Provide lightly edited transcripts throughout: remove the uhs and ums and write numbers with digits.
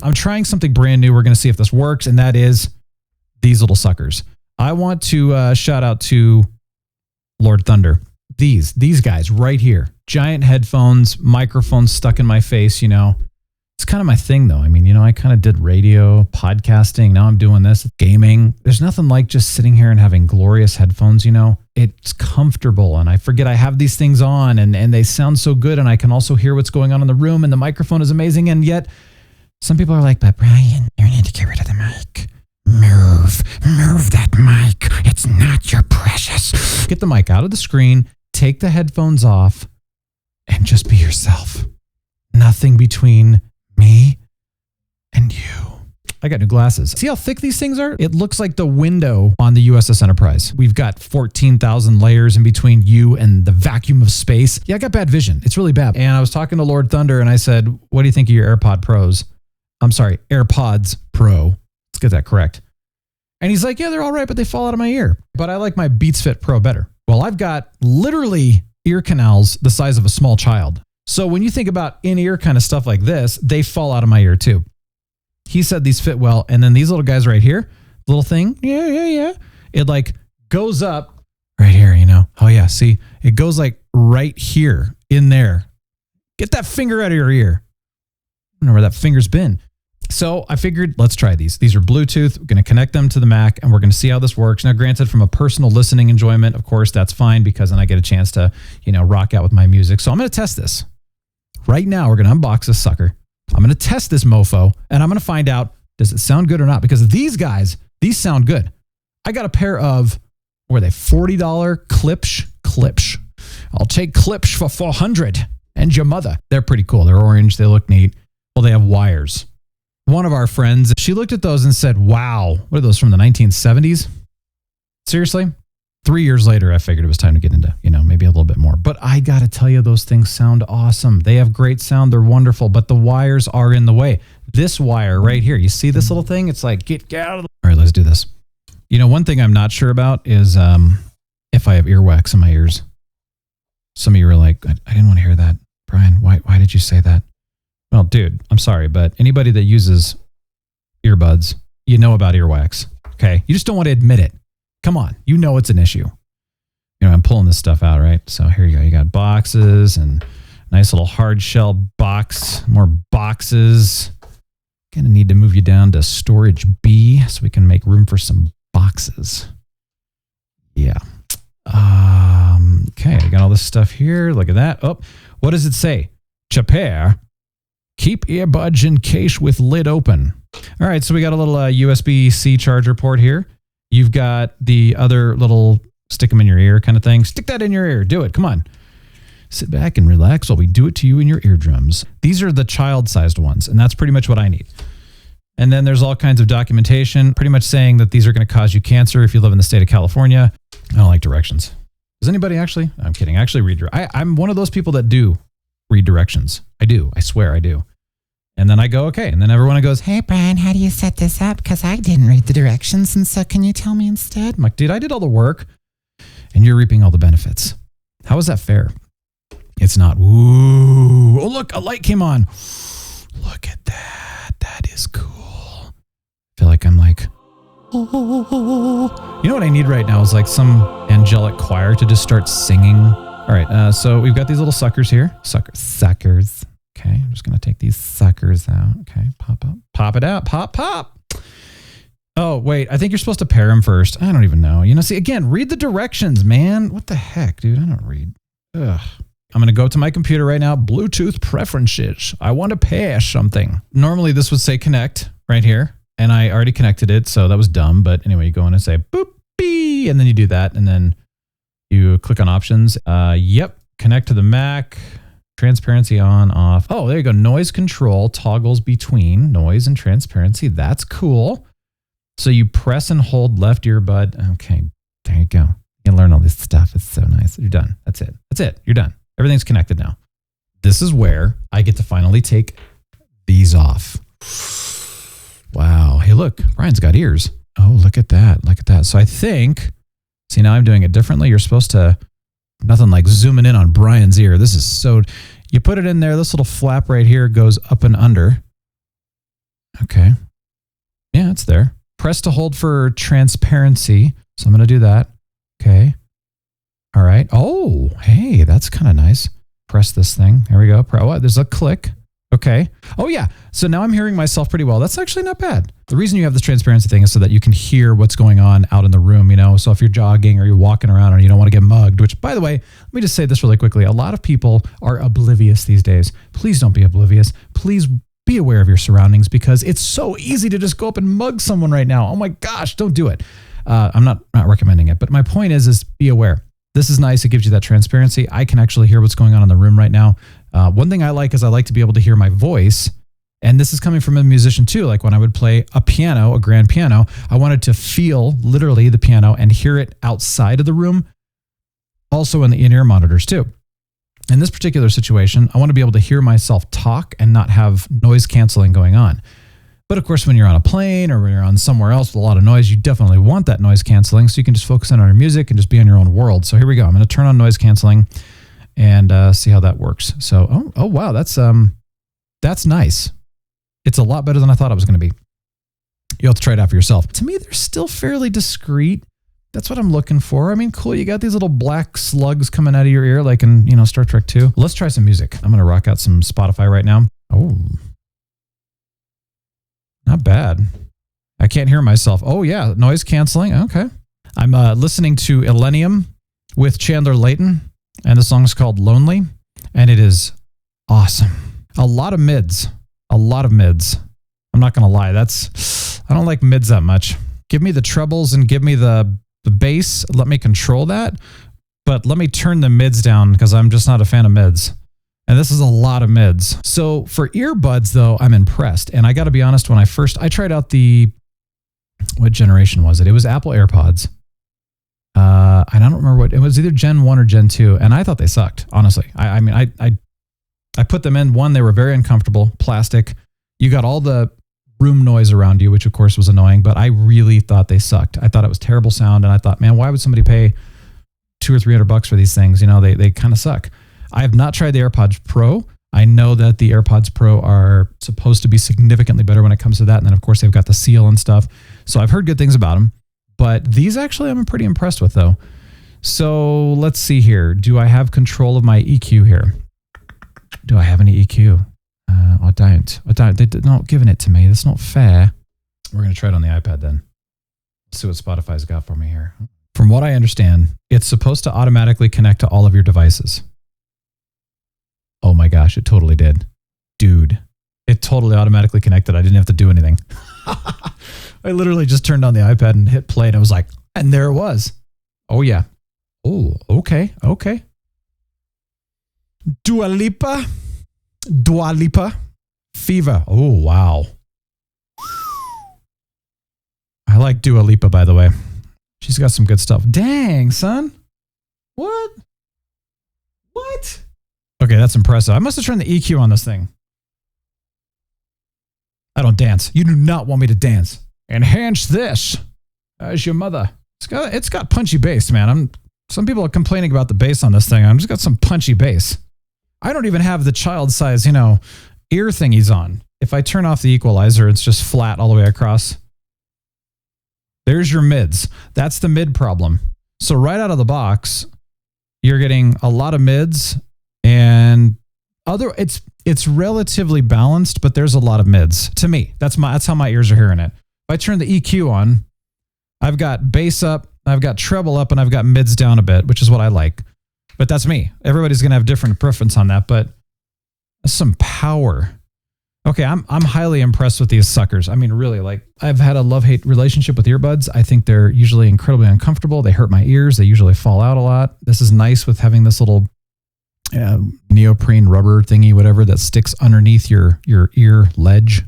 I'm trying something brand new. We're going to see if this works, and that is these little suckers. I want to shout out to Lord Thunder. These guys right here. Giant headphones, microphones stuck in my face, you know. It's kind of my thing, though. I mean, you know, I kind of did radio, podcasting. Now I'm doing this, gaming. There's nothing like just sitting here and having glorious headphones, you know. It's comfortable, and I forget I have these things on, and they sound so good, and I can also hear what's going on in the room, and the microphone is amazing, and yet some people are like, but Brian, you need to get rid of the mic. Move that mic. It's not your precious. Get the mic out of the screen, take the headphones off, and just be yourself. Nothing between me and you. I got new glasses. See how thick these things are? It looks like the window on the USS Enterprise. We've got 14,000 layers in between you and the vacuum of space. Yeah, I got bad vision. It's really bad. And I was talking to Lord Thunder and I said, what do you think of your AirPods Pro? Let's get that correct. And he's like, yeah, they're all right, but they fall out of my ear. But I like my Beats Fit Pro better. Well, I've got literally ear canals the size of a small child. So when you think about in-ear kind of stuff like this, they fall out of my ear too. He said these fit well. And then these little guys right here, little thing. Yeah. It like goes up right here, you know? Oh yeah. See, it goes like right here in there. Get that finger out of your ear. I don't know where that finger's been. So I figured, let's try these. These are Bluetooth. We're going to connect them to the Mac and we're going to see how this works. Now, granted, from a personal listening enjoyment, of course, that's fine because then I get a chance to, you know, rock out with my music. So I'm going to test this. Right now, we're going to unbox this sucker. I'm going to test this mofo and I'm going to find out, does it sound good or not? Because these guys, these sound good. I got a pair of, what are they, $40 Klipsch. I'll take Klipsch for $400 and your mother. They're pretty cool. They're orange. They look neat. Well, they have wires. One of our friends, she looked at those and said, wow, what are those from the 1970s? Seriously? 3 years later, I figured it was time to get into, you know, maybe a little bit more. But I got to tell you, those things sound awesome. They have great sound. They're wonderful, but the wires are in the way. This wire right here, you see this little thing? It's like, get out of the... All right, let's do this. You know, one thing I'm not sure about is if I have earwax in my ears. Some of you are like, I didn't want to hear that. Brian, why did you say that? Well, dude, I'm sorry, but anybody that uses earbuds, you know about earwax, okay? You just don't want to admit it. Come on, you know it's an issue. You know, I'm pulling this stuff out, right? So here you go. You got boxes and nice little hard shell box, more boxes. Gonna need to move you down to storage B so we can make room for some boxes. Yeah. Okay, I got all this stuff here. Look at that. Oh, what does it say? Chaper. Keep earbuds in case with lid open. All right, so we got a little USB-C charger port here. You've got the other little stick them in your ear kind of thing. Stick that in your ear. Do it. Come on. Sit back and relax while we do it to you in your eardrums. These are the child-sized ones, and that's pretty much what I need. And then there's all kinds of documentation pretty much saying that these are going to cause you cancer if you live in the state of California. I don't like directions. Does anybody actually? I'm kidding. I actually read. I'm one of those people that do read directions. I do. I swear I do. And then I go, okay. And then everyone goes, hey, Brian, how do you set this up? Because I didn't read the directions. And so can you tell me instead? I'm like, dude, I did all the work and you're reaping all the benefits. How is that fair? It's not. Ooh. Oh, look, a light came on. Look at that. That is cool. I feel like I'm like, oh. You know what I need right now is like some angelic choir to just start singing. All right. So we've got these little suckers here. Suckers. Okay. I'm just going to take these suckers out. Okay. Pop up. Pop it out. Pop. Oh, wait. I think you're supposed to pair them first. I don't even know. You know, see, again, read the directions, man. What the heck, dude? I don't read. Ugh. I'm going to go to my computer right now. Bluetooth preferences. I want to pair something. Normally this would say connect right here. And I already connected it. So that was dumb. But anyway, you go in and say boop, bee. And then you do that. And then you click on options. Yep. Connect to the Mac. Transparency on, off. Oh, there you go. Noise control toggles between noise and transparency. That's cool. So you press and hold left earbud. Okay. There you go. You can learn all this stuff. It's so nice. You're done. That's it. That's it. You're done. Everything's connected now. This is where I get to finally take these off. Wow. Hey, look, Brian's got ears. Oh, look at that. Look at that. So I think, see, now I'm doing it differently. You're supposed to, nothing like zooming in on Brian's ear. This is so, you put it in there. This little flap right here goes up and under. Okay. Yeah, it's there. Press to hold for transparency. So I'm going to do that. Okay. All right. Oh, hey, that's kind of nice. Press this thing. There we go. Oh, there's a click. Okay. Oh, yeah. So now I'm hearing myself pretty well. That's actually not bad. The reason you have this transparency thing is so that you can hear what's going on out in the room, you know? So if you're jogging or you're walking around and you don't want to get mugged, which, by the way, let me just say this really quickly. A lot of people are oblivious these days. Please don't be oblivious. Please be aware of your surroundings because it's so easy to just go up and mug someone right now. Oh my gosh, don't do it. I'm not recommending it, but my point is be aware. This is nice. It gives you that transparency. I can actually hear what's going on in the room right now. One thing I like is I like to be able to hear my voice. And this is coming from a musician too. Like when I would play a piano, a grand piano, I wanted to feel literally the piano and hear it outside of the room. Also in the in-ear monitors too. In this particular situation, I want to be able to hear myself talk and not have noise canceling going on. But of course, when you're on a plane or when you're on somewhere else with a lot of noise, you definitely want that noise canceling. So you can just focus in on your music and just be in your own world. So here we go. I'm going to turn on noise canceling and see how that works. So, oh wow, that's nice. It's a lot better than I thought it was going to be. You'll have to try it out for yourself. To me, they're still fairly discreet. That's what I'm looking for. I mean, cool. You got these little black slugs coming out of your ear, like in, you know, Star Trek 2. Let's try some music. I'm going to rock out some Spotify right now. Oh, not bad. I can't hear myself. Oh yeah, noise canceling. Okay. I'm listening to Illenium with Chandler Layton, and the song is called Lonely, and it is awesome. A lot of mids. I'm not going to lie. I don't like mids that much. Give me the trebles and give me the bass. Let me control that, but let me turn the mids down because I'm just not a fan of mids. And this is a lot of mids. So for earbuds though, I'm impressed. And I got to be honest, when I tried out what generation was it? It was Apple AirPods. I don't remember it was either Gen 1 or Gen 2. And I thought they sucked, honestly. I put them in. One, they were very uncomfortable, plastic. You got all the room noise around you, which of course was annoying, but I really thought they sucked. I thought it was terrible sound. And I thought, man, why would somebody pay $200 or $300 for these things? You know, they kind of suck. I have not tried the AirPods Pro. I know that the AirPods Pro are supposed to be significantly better when it comes to that. And then of course they've got the seal and stuff. So I've heard good things about them, but these actually I'm pretty impressed with though. So let's see here. Do I have control of my EQ here? Do I have any EQ? I don't. They're not giving it to me. That's not fair. We're going to try it on the iPad then. Let's see what Spotify's got for me here. From what I understand, it's supposed to automatically connect to all of your devices. Oh my gosh, it totally did. Dude, it totally automatically connected. I didn't have to do anything. I literally just turned on the iPad and hit play and I was like, and there it was. Oh yeah. Oh, okay. Dua Lipa. Fever. Oh, wow. I like Dua Lipa, by the way. She's got some good stuff. Dang, son. What? Okay, that's impressive. I must have turned the EQ on this thing. I don't dance. You do not want me to dance. Enhance this. As your mother. It's got punchy bass, man. Some people are complaining about the bass on this thing. I've just got some punchy bass. I don't even have the child size, ear thingies on. If I turn off the equalizer, it's just flat all the way across. There's your mids. That's the mid problem. So right out of the box, you're getting a lot of mids and it's relatively balanced, but there's a lot of mids to me. That's how my ears are hearing it. If I turn the EQ on, I've got bass up, I've got treble up, and I've got mids down a bit, which is what I like. But that's me. Everybody's going to have different preference on that, but some power. Okay, I'm highly impressed with these suckers. I mean, really, like I've had a love-hate relationship with earbuds. I think they're usually incredibly uncomfortable. They hurt my ears. They usually fall out a lot. This is nice with having this little neoprene rubber thingy, whatever, that sticks underneath your ear ledge.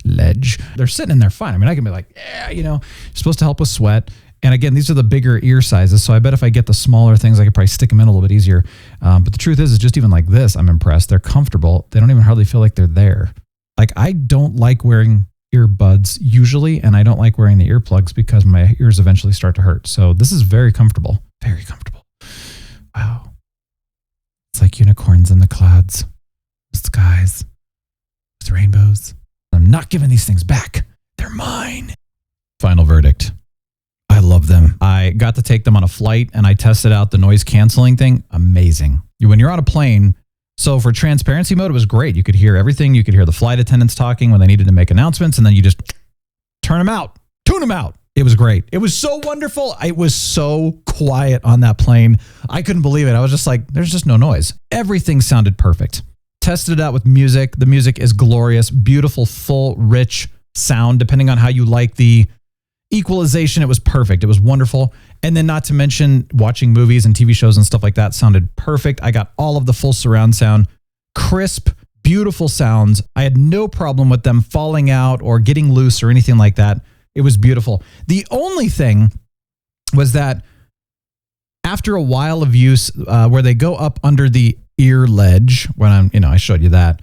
They're sitting in there fine. I mean, I can be like, yeah, you're supposed to help with sweat. And again, these are the bigger ear sizes. So I bet if I get the smaller things, I could probably stick them in a little bit easier. But the truth is just even like this, I'm impressed. They're comfortable. They don't even hardly feel like they're there. Like I don't like wearing earbuds usually, and I don't like wearing the earplugs because my ears eventually start to hurt. So this is very comfortable. Very comfortable. Wow. It's like unicorns in the clouds, the skies, with rainbows. I'm I'm not giving these things back. They're mine. Final verdict. I love them. I got to take them on a flight and I tested out the noise canceling thing. Amazing. When you're on a plane, so for transparency mode, it was great. You could hear everything. You could hear the flight attendants talking when they needed to make announcements, and then you just turn them out, tune them out. It was great. It was so wonderful. It was so quiet on that plane. I couldn't believe it. I was just like, there's just no noise. Everything sounded perfect. Tested it out with music. The music is glorious, beautiful, full, rich sound, depending on how you like the equalization. It was perfect. It was wonderful. And then not to mention watching movies and TV shows and stuff like that sounded perfect. I got all of the full surround sound, crisp, beautiful sounds. I had no problem with them falling out or getting loose or anything like that. It was beautiful. The only thing was that after a while of use, where they go up under the ear ledge, when I showed you that,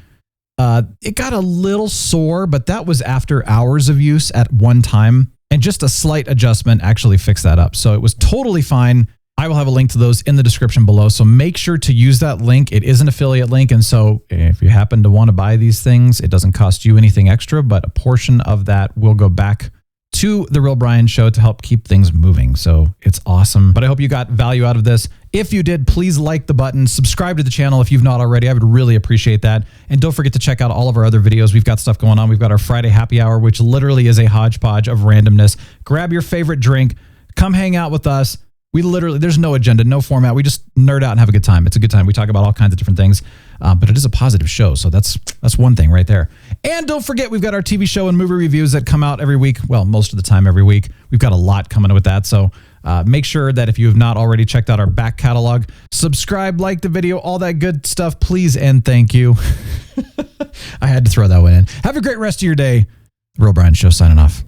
it got a little sore, but that was after hours of use at one time. And just a slight adjustment actually fixed that up. So it was totally fine. I will have a link to those in the description below. So make sure to use that link. It is an affiliate link. And so if you happen to want to buy these things, it doesn't cost you anything extra, but a portion of that will go back to The Real Brian Show to help keep things moving. So it's awesome. But I hope you got value out of this. If you did, please like the button, subscribe to the channel if you've not already. I would really appreciate that. And don't forget to check out all of our other videos. We've got stuff going on. We've got our Friday happy hour, which literally is a hodgepodge of randomness. Grab your favorite drink, come hang out with us. There's no agenda, no format. We just nerd out and have a good time. It's a good time. We talk about all kinds of different things, but it is a positive show. So that's one thing right there. And don't forget, we've got our TV show and movie reviews that come out every week. Well, most of the time every week. We've got a lot coming with that. So make sure that if you have not already checked out our back catalog, subscribe, like the video, all that good stuff, please and thank you. I had to throw that one in. Have a great rest of your day. The Real Brian Show signing off.